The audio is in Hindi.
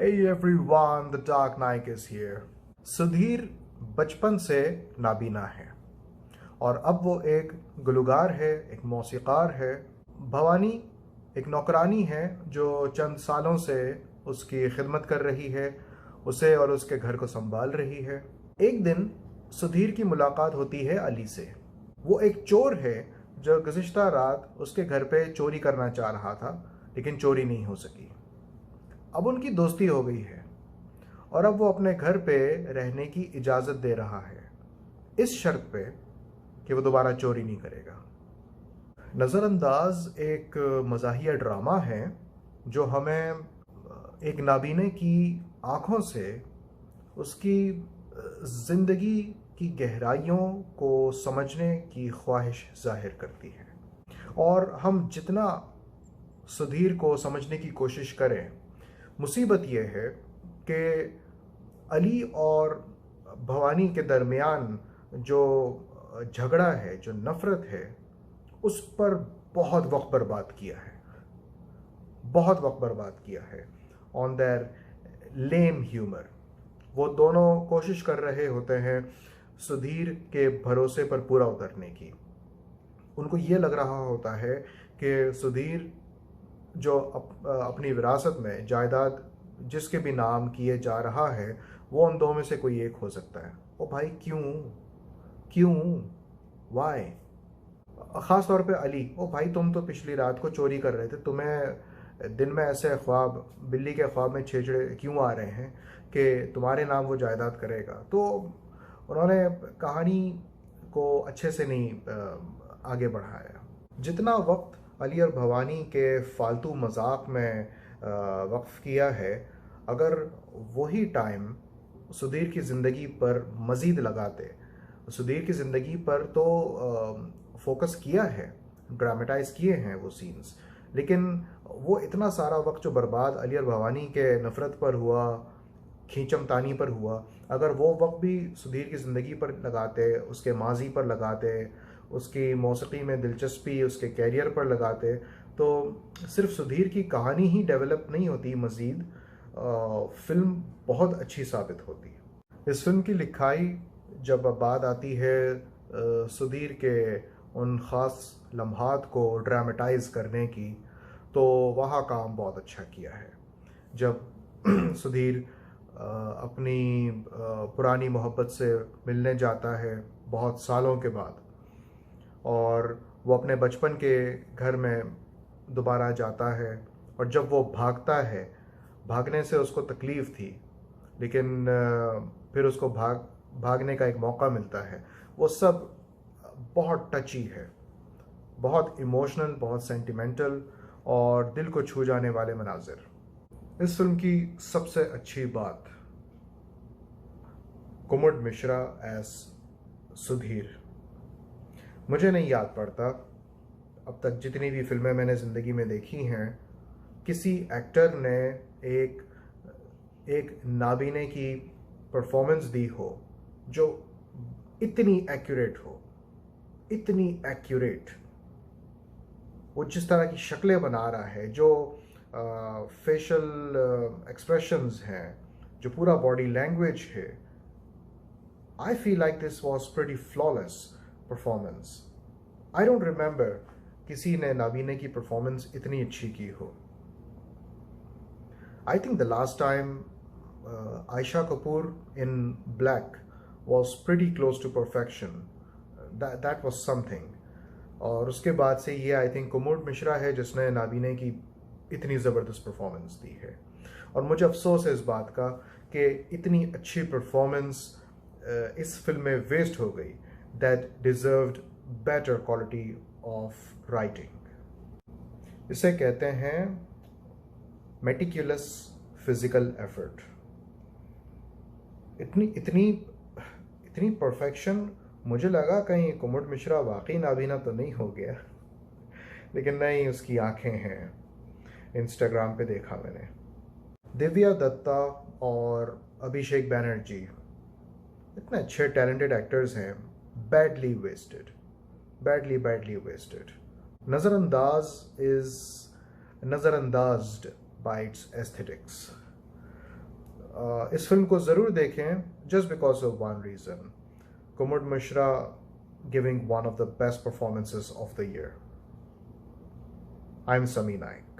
Hey everyone, the Dark Knight is here. Sudhir बचपन से नाबीना है और अब वो एक गुलकार है, एक मौसीकार है। भवानी एक नौकरानी है जो चंद सालों से उसकी खिदमत कर रही है, उसे और उसके घर को संभाल रही है। एक दिन सुधीर की मुलाकात होती है अली से। वो एक चोर है जो गुज़िश्ता रात उसके घर पे चोरी करना चाह रहा था, लेकिन चोरी नहीं हो सकी। अब उनकी दोस्ती हो गई है और अब वो अपने घर पे रहने की इजाज़त दे रहा है, इस शर्त पे कि वो दोबारा चोरी नहीं करेगा। नज़रअंदाज एक मज़ाहिया ड्रामा है जो हमें एक नाबीने की आँखों से उसकी ज़िंदगी की गहराइयों को समझने की ख्वाहिश ज़ाहिर करती है। और हम जितना सुधीर को समझने की कोशिश करें, मुसीबत यह है कि अली और भवानी के दरमियान जो झगड़ा है, जो नफ़रत है, उस पर बहुत वक्त बर्बाद किया है, बहुत वक्त बर्बाद किया है ऑन देयर लेम ह्यूमर। वो दोनों कोशिश कर रहे होते हैं सुधीर के भरोसे पर पूरा उतरने की। उनको ये लग रहा होता है कि सुधीर जो अपनी विरासत में जायदाद जिसके भी नाम किए जा रहा है, वो उन दो में से कोई एक हो सकता है। ओ भाई, क्यों क्यों वाई? ख़ास तौर पे अली। ओ भाई, तुम तो पिछली रात को चोरी कर रहे थे, तुम्हें दिन में ऐसे ख्वाब, बिल्ली के ख्वाब में छेछड़े क्यों आ रहे हैं कि तुम्हारे नाम वो जायदाद करेगा? तो उन्होंने कहानी को अच्छे से नहीं आगे बढ़ाया। जितना वक्त अली और भवानी के फालतू मजाक में वक्फ किया है, अगर वही टाइम सुधीर की ज़िंदगी पर मज़ीद लगाते, सुधीर की ज़िंदगी पर तो फोकस किया है, ड्रामेटाइज किए हैं वो सीन्स, लेकिन वो इतना सारा वक्त जो बर्बाद अली और भवानी के नफ़रत पर हुआ, खींचम तानी पर हुआ, अगर वो वक्त भी सुधीर की ज़िंदगी पर लगाते, उसके माजी पर लगाते, उसकी मौसीकी में दिलचस्पी, उसके कैरियर पर लगाते, तो सिर्फ सुधीर की कहानी ही डेवलप नहीं होती, मज़ीद फिल्म बहुत अच्छी साबित होती। इस फिल्म की लिखाई जब बात आती है सुधीर के उन ख़ास लम्हात को ड्रामेटाइज करने की, तो वहाँ काम बहुत अच्छा किया है। जब सुधीर अपनी पुरानी मोहब्बत से मिलने जाता है बहुत सालों के बाद, और वो अपने बचपन के घर में दोबारा जाता है, और जब वो भागता है, भागने से उसको तकलीफ़ थी, लेकिन फिर उसको भागने का एक मौका मिलता है। वो सब बहुत टची है, बहुत इमोशनल, बहुत सेंटिमेंटल और दिल को छू जाने वाले मनाजिर। इस फिल्म की सबसे अच्छी बात, कुमुद मिश्रा एज सुधीर। मुझे नहीं याद पड़ता अब तक जितनी भी फिल्में मैंने ज़िंदगी में देखी हैं, किसी एक्टर ने एक नाबीने की परफॉर्मेंस दी हो जो इतनी एक्यूरेट हो, इतनी एक्यूरेट। वो जिस तरह की शक्लें बना रहा है, जो फेशियल एक्सप्रेशंस हैं, जो पूरा बॉडी लैंग्वेज है, I feel like this was pretty flawless performance. I don't remember किसी ने नाबीने की परफॉर्मेंस इतनी अच्छी की हो। I think the last time Ayesha Kapoor in black was pretty close to perfection. That was something. और उसके बाद से ये आई थिंक कुमुद मिश्रा है जिसने नाबीने की इतनी ज़बरदस्त परफॉर्मेंस दी है। और मुझे अफसोस है इस बात का कि इतनी अच्छी परफॉर्मेंस इस फिल्म में वेस्ट हो गई, that deserved better quality of writing. इसे कहते हैं मेटिकुलस फिजिकल एफर्ट। इतनी परफेक्शन, मुझे लगा कहीं कुमुद मिश्रा वाकई नाबीना तो नहीं हो गया, लेकिन नहीं, उसकी आंखें हैं। इंस्टाग्राम पे देखा मैंने। दिव्या दत्ता और अभिषेक बैनर्जी इतने अच्छे टैलेंटेड एक्टर्स हैं, बैडली वेस्टेड, बैडली वेस्टेड। नज़रअंदाज्ड by its aesthetics. इस फिल्म को ज़रूर देखें just because of one reason, Kumud Mishra giving one of the best performances of the year. I am Sami Naik.